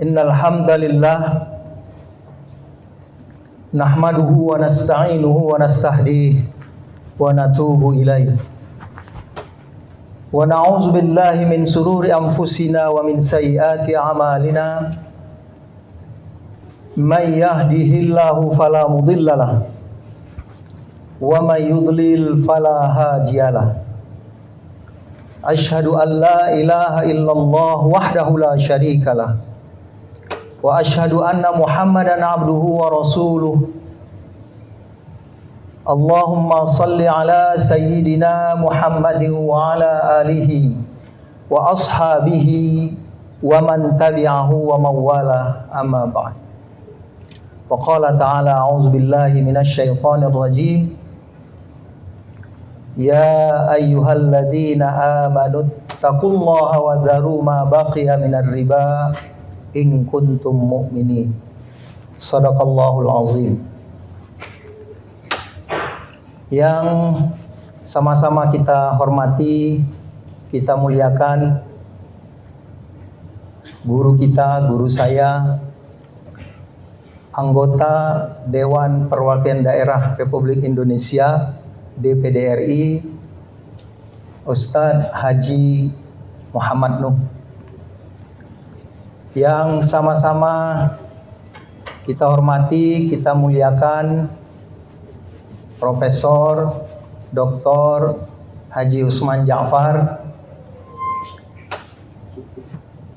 Innal hamdalillah nahmaduhu wa nasta'inuhu wa nastahdihi wa natubu ilaihi wa na'udzu billahi min sururi anfusina wa min sayyiati a'malina may yahdihillahu fala mudhillalah wa may yudlil fala hadiyalah. Asyhadu an la ilaha illallah wahdahu la syarikalah wa asyhadu anna Muhammadan abduhu wa rasuluh. Allahumma salli ala sayyidina Muhammadin wa ala alihi wa ashabihi wa man tabi'ahu wa mawala, amma ba'd. Wa qala ta'ala a'udzu billahi minasy syaithanir rajim. Ya ayyuhalladzina amanu taqullaha wa dharu ma baqiya minar riba in kuntum mu'minin. Shadaqallahul azim. Yang sama-sama kita hormati, kita muliakan guru kita, guru saya, anggota Dewan Perwakilan Daerah Republik Indonesia DPD RI, Ustadz Haji Muhammad Nuh. Yang sama-sama kita hormati, kita muliakan Profesor Dr. Haji Usman Ja'far.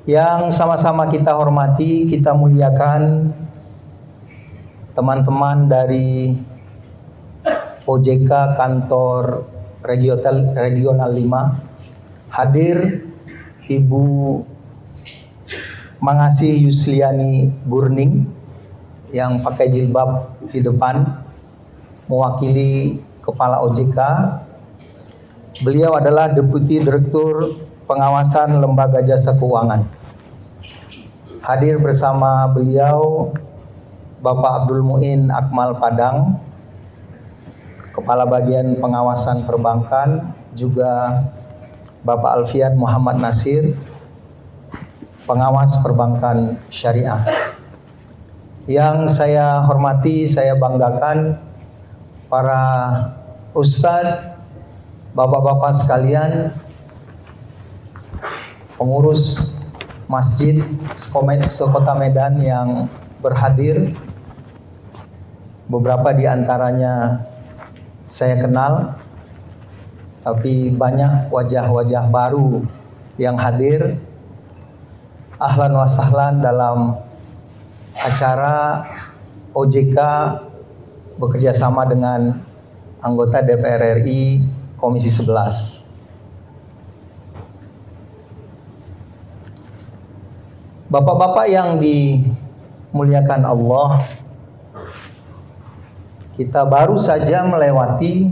Yang sama-sama kita hormati, kita muliakan teman-teman dari OJK Kantor Regional 5. Hadir Ibu Mangasih Yusliani Gurning yang pakai jilbab di depan mewakili Kepala OJK. Beliau adalah Deputi Direktur Pengawasan Lembaga Jasa Keuangan. Hadir bersama beliau Bapak Abdul Muin Akmal Padang, Kepala Bagian Pengawasan Perbankan, juga Bapak Alfian Muhammad Nasir, Pengawas Perbankan Syariah. Yang saya hormati, saya banggakan para ustadz, bapak-bapak sekalian, pengurus masjid sekota Medan yang berhadir. Beberapa di antaranya saya kenal, tapi banyak wajah-wajah baru yang hadir. Ahlan wa sahlan dalam acara OJK bekerja sama dengan anggota DPR RI Komisi 11. Bapak-bapak yang dimuliakan Allah, kita baru saja melewati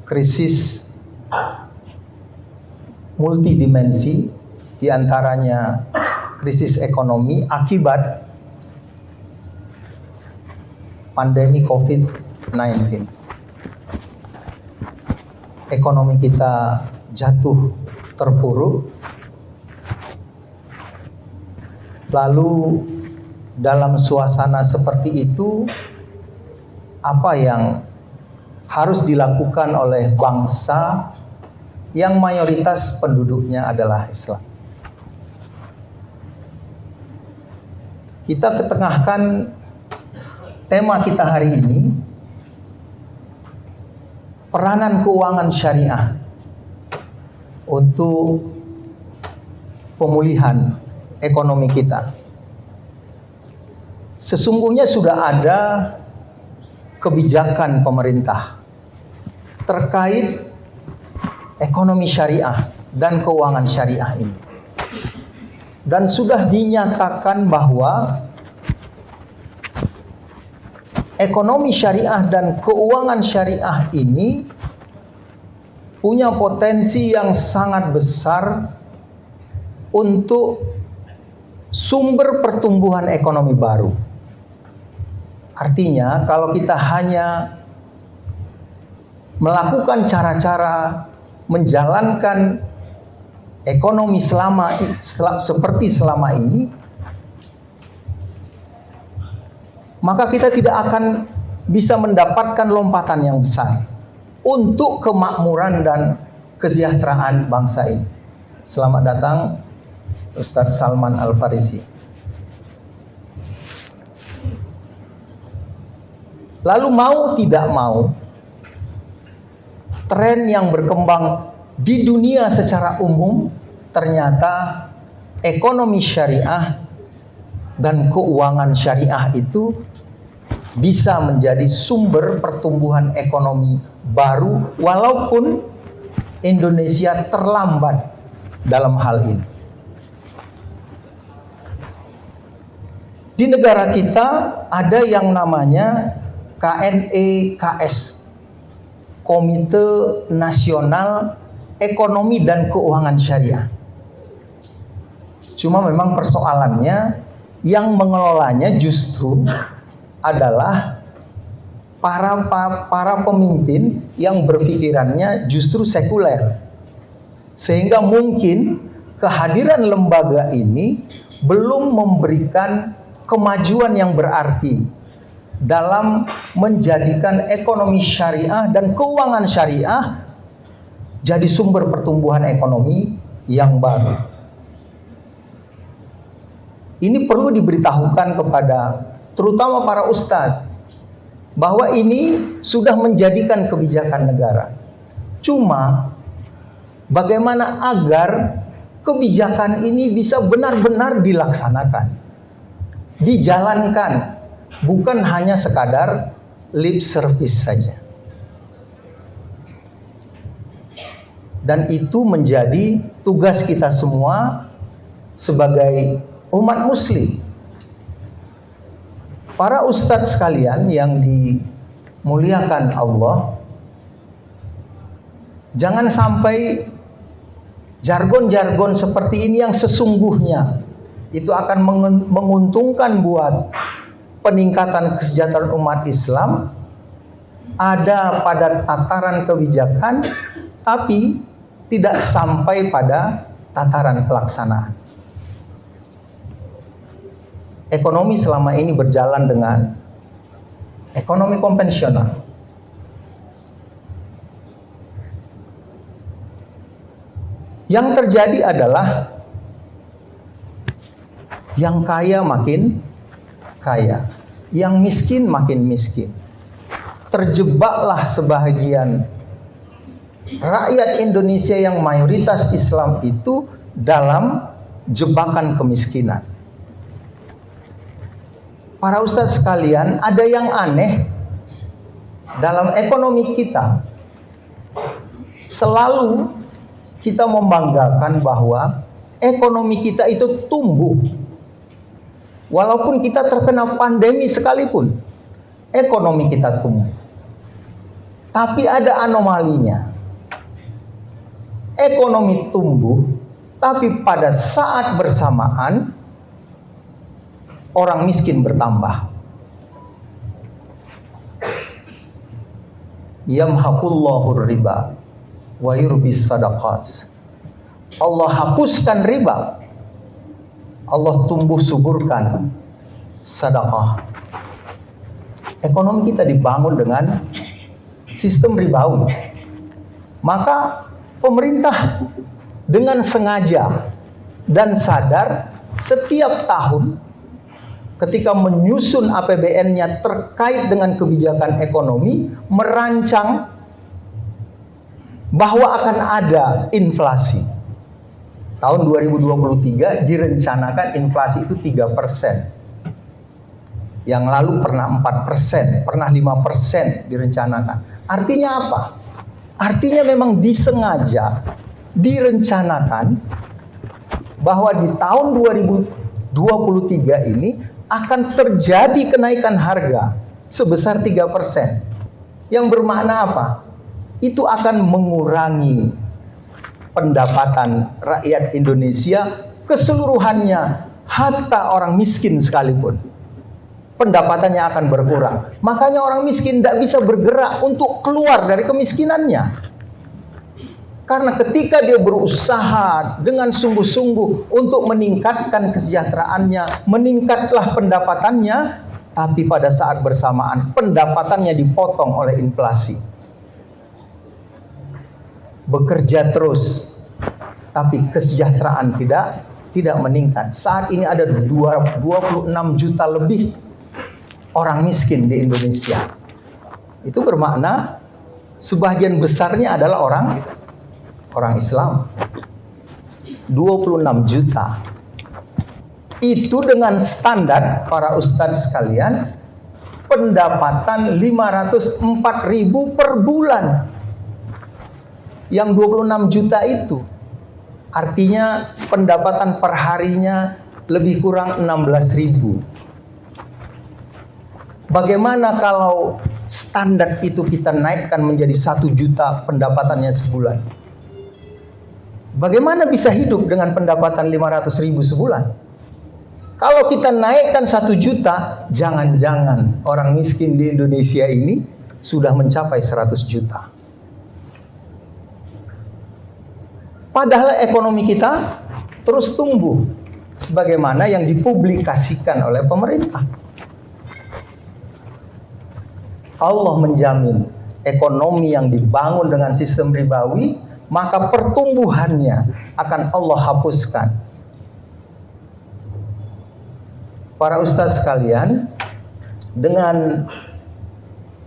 krisis multidimensi, diantaranya krisis ekonomi akibat pandemi COVID-19. Ekonomi kita jatuh terpuruk. Lalu dalam suasana seperti itu, apa yang harus dilakukan oleh bangsa yang mayoritas penduduknya adalah Islam? Kita ketengahkan tema kita hari ini, peranan keuangan syariah untuk pemulihan ekonomi kita. Sesungguhnya sudah ada kebijakan pemerintah terkait ekonomi syariah dan keuangan syariah ini. Dan sudah dinyatakan bahwa ekonomi syariah dan keuangan syariah ini punya potensi yang sangat besar untuk sumber pertumbuhan ekonomi baru. Artinya, kalau kita hanya melakukan cara-cara menjalankan ekonomi seperti selama ini, maka kita tidak akan bisa mendapatkan lompatan yang besar untuk kemakmuran dan kesejahteraan bangsa ini. Selamat datang Ustadz Salman Al-Farisi. Lalu mau tidak mau, tren yang berkembang di dunia secara umum ternyata ekonomi syariah dan keuangan syariah itu bisa menjadi sumber pertumbuhan ekonomi baru, walaupun Indonesia terlambat dalam hal ini. Di negara kita ada yang namanya KNEKS, Komite Nasional Ekonomi dan Keuangan Syariah. Cuma memang persoalannya yang mengelolanya justru adalah para pemimpin yang berpikirannya justru sekuler. Sehingga mungkin kehadiran lembaga ini belum memberikan kemajuan yang berarti dalam menjadikan ekonomi syariah dan keuangan syariah jadi sumber pertumbuhan ekonomi yang baru. Ini perlu diberitahukan kepada terutama para ustadz, bahwa ini sudah menjadikan kebijakan negara. Cuma bagaimana agar kebijakan ini bisa benar-benar dilaksanakan, dijalankan, bukan hanya sekadar lip service saja. Dan itu menjadi tugas kita semua sebagai umat muslim. Para ustadz sekalian yang dimuliakan Allah, jangan sampai jargon-jargon seperti ini yang sesungguhnya itu akan menguntungkan buat peningkatan kesejahteraan umat Islam ada pada tataran kebijakan, tapi tidak sampai pada tataran pelaksanaan. Ekonomi selama ini berjalan dengan ekonomi konvensional. Yang terjadi adalah yang kaya makin kaya, yang miskin makin miskin. Terjebaklah sebahagian rakyat Indonesia yang mayoritas Islam itu dalam jebakan kemiskinan. Para ustadz sekalian, ada yang aneh dalam ekonomi kita. Selalu kita membanggakan bahwa ekonomi kita itu tumbuh. Walaupun kita terkena pandemi sekalipun, ekonomi kita tumbuh. Tapi ada anomalinya. Ekonomi tumbuh, tapi pada saat bersamaan orang miskin bertambah. Yamhaqullahu riba wa yurbis sadaqat. Allah hapuskan riba, Allah tumbuh suburkan sedekah. Ekonomi kita dibangun dengan sistem ribawi. Maka pemerintah dengan sengaja dan sadar setiap tahun ketika menyusun APBN-nya terkait dengan kebijakan ekonomi, merancang bahwa akan ada inflasi. Tahun 2023 direncanakan inflasi itu 3%. Yang lalu pernah 4%, pernah 5% direncanakan. Artinya apa? Artinya memang disengaja, direncanakan bahwa di tahun 2023 ini akan terjadi kenaikan harga sebesar 3%. Yang bermakna apa? Itu akan mengurangi pendapatan rakyat Indonesia keseluruhannya, hatta orang miskin sekalipun. Pendapatannya akan berkurang. Makanya orang miskin tidak bisa bergerak untuk keluar dari kemiskinannya. Karena ketika dia berusaha dengan sungguh-sungguh untuk meningkatkan kesejahteraannya, meningkatlah pendapatannya, tapi pada saat bersamaan pendapatannya dipotong oleh inflasi. Bekerja terus, tapi kesejahteraan tidak meningkat. Saat ini ada 26 juta lebih orang miskin di Indonesia. Itu bermakna sebagian besarnya adalah orang Islam. 26 juta. Itu dengan standar para ustadz sekalian, pendapatan 504.000 per bulan. Yang 26 juta itu artinya pendapatan per harinya lebih kurang 16.000. Bagaimana kalau standar itu kita naikkan menjadi 1 juta pendapatannya sebulan? Bagaimana bisa hidup dengan pendapatan 500.000 sebulan? Kalau kita naikkan 1 juta, jangan-jangan orang miskin di Indonesia ini sudah mencapai 100 juta. Padahal ekonomi kita terus tumbuh sebagaimana yang dipublikasikan oleh pemerintah. Allah menjamin ekonomi yang dibangun dengan sistem ribawi, maka pertumbuhannya akan Allah hapuskan. Para ustaz sekalian, dengan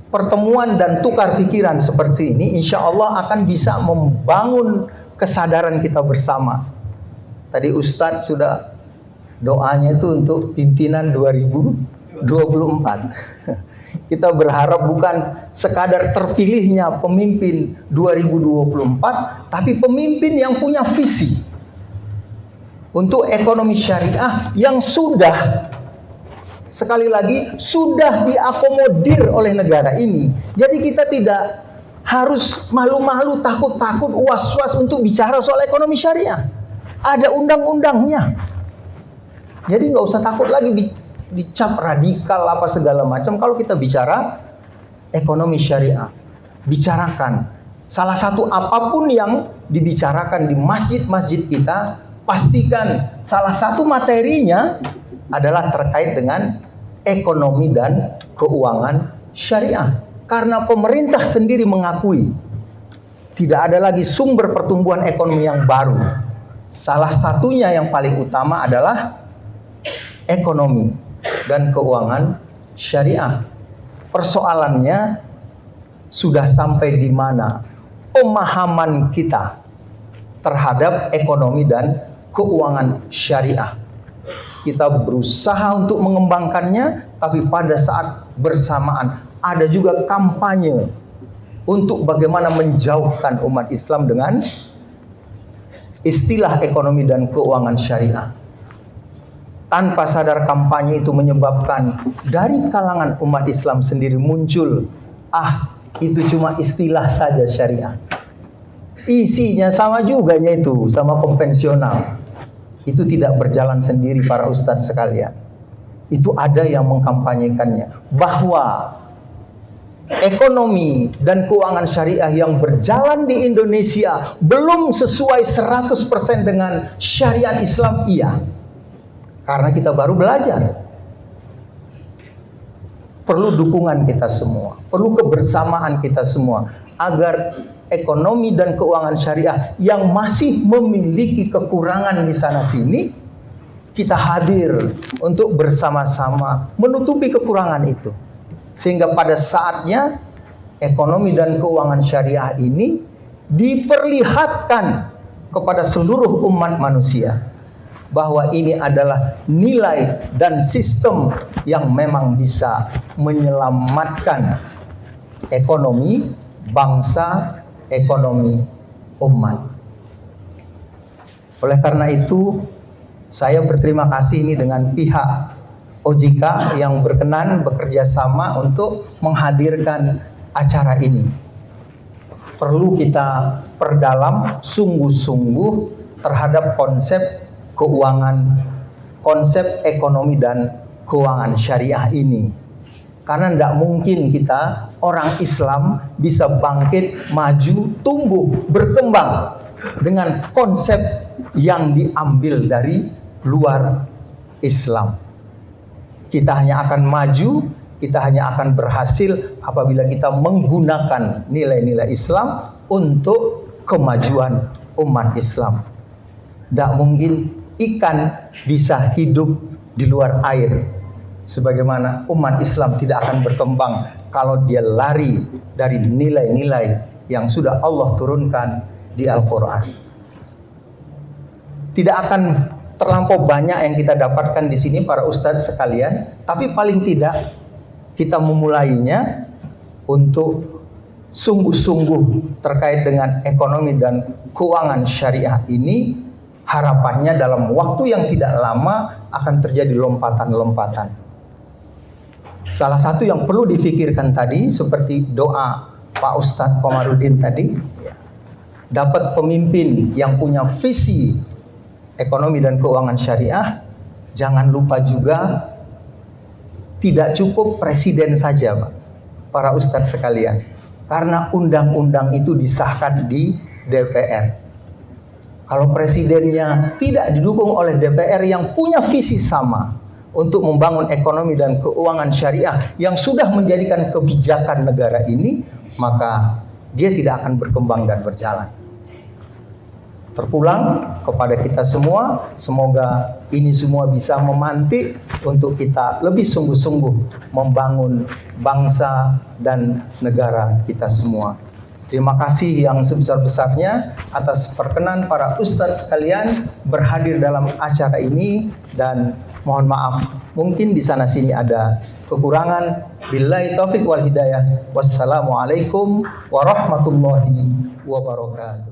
pertemuan dan tukar pikiran seperti ini, insya Allah akan bisa membangun kesadaran kita bersama. Tadi ustaz sudah doanya itu untuk pimpinan 2024. Kita berharap bukan sekadar terpilihnya pemimpin 2024, tapi pemimpin yang punya visi untuk ekonomi syariah yang sudah, sekali lagi, sudah diakomodir oleh negara ini. Jadi kita tidak harus malu-malu, takut-takut, was-was untuk bicara soal ekonomi syariah. Ada undang-undangnya. Jadi nggak usah takut lagi dicap radikal apa segala macam. Kalau kita bicara ekonomi syariah, bicarakan. Salah satu apapun yang dibicarakan di masjid-masjid kita, pastikan salah satu materinya adalah terkait dengan ekonomi dan keuangan syariah. Karena pemerintah sendiri mengakui tidak ada lagi sumber pertumbuhan ekonomi yang baru. Salah satunya yang paling utama adalah ekonomi dan keuangan syariah. Persoalannya sudah sampai di mana pemahaman kita terhadap ekonomi dan keuangan syariah. Kita berusaha untuk mengembangkannya, tapi pada saat bersamaan ada juga kampanye untuk bagaimana menjauhkan umat Islam dengan istilah ekonomi dan keuangan syariah. Tanpa sadar kampanye itu menyebabkan dari kalangan umat Islam sendiri muncul, itu cuma istilah saja syariah. Isinya sama juga itu, sama konvensional. Itu tidak berjalan sendiri para ustadz sekalian. Itu ada yang mengkampanyekannya. Bahwa ekonomi dan keuangan syariah yang berjalan di Indonesia belum sesuai 100% dengan syariat Islam, iya. Karena kita baru belajar. Perlu dukungan kita semua, perlu kebersamaan kita semua agar ekonomi dan keuangan syariah yang masih memiliki kekurangan di sana sini, kita hadir untuk bersama-sama menutupi kekurangan itu. Sehingga pada saatnya ekonomi dan keuangan syariah ini diperlihatkan kepada seluruh umat manusia bahwa ini adalah nilai dan sistem yang memang bisa menyelamatkan ekonomi bangsa, ekonomi umat. Oleh karena itu, saya berterima kasih ini dengan pihak OJK yang berkenan bekerja sama untuk menghadirkan acara ini. Perlu kita perdalam sungguh-sungguh terhadap konsep keuangan, konsep ekonomi dan keuangan syariah ini. Karena tidak mungkin kita orang Islam bisa bangkit, maju, tumbuh, berkembang dengan konsep yang diambil dari luar Islam. Kita hanya akan maju, kita hanya akan berhasil apabila kita menggunakan nilai-nilai Islam untuk kemajuan umat Islam. Tidak mungkin ikan bisa hidup di luar air. Sebagaimana umat Islam tidak akan berkembang kalau dia lari dari nilai-nilai yang sudah Allah turunkan di Al-Quran. Tidak akan terlampau banyak yang kita dapatkan di sini para ustadz sekalian, tapi paling tidak kita memulainya untuk sungguh-sungguh terkait dengan ekonomi dan keuangan syariah ini. Harapannya dalam waktu yang tidak lama akan terjadi lompatan-lompatan. Salah satu yang perlu difikirkan tadi seperti doa Pak Ustadz Komarudin tadi, dapat pemimpin yang punya visi ekonomi dan keuangan syariah. Jangan lupa juga tidak cukup presiden saja, Pak, para ustadz sekalian, karena undang-undang itu disahkan di DPR. Kalau presidennya tidak didukung oleh DPR yang punya visi sama untuk membangun ekonomi dan keuangan syariah yang sudah menjadikan kebijakan negara ini, maka dia tidak akan berkembang dan berjalan. Terpulang kepada kita semua, semoga ini semua bisa memantik untuk kita lebih sungguh-sungguh membangun bangsa dan negara kita semua. Terima kasih yang sebesar-besarnya atas perkenan para ustadz sekalian berhadir dalam acara ini, dan mohon maaf mungkin di sana sini ada kekurangan. Billahi taufik wal hidayah. Wassalamualaikum warahmatullahi wabarakatuh.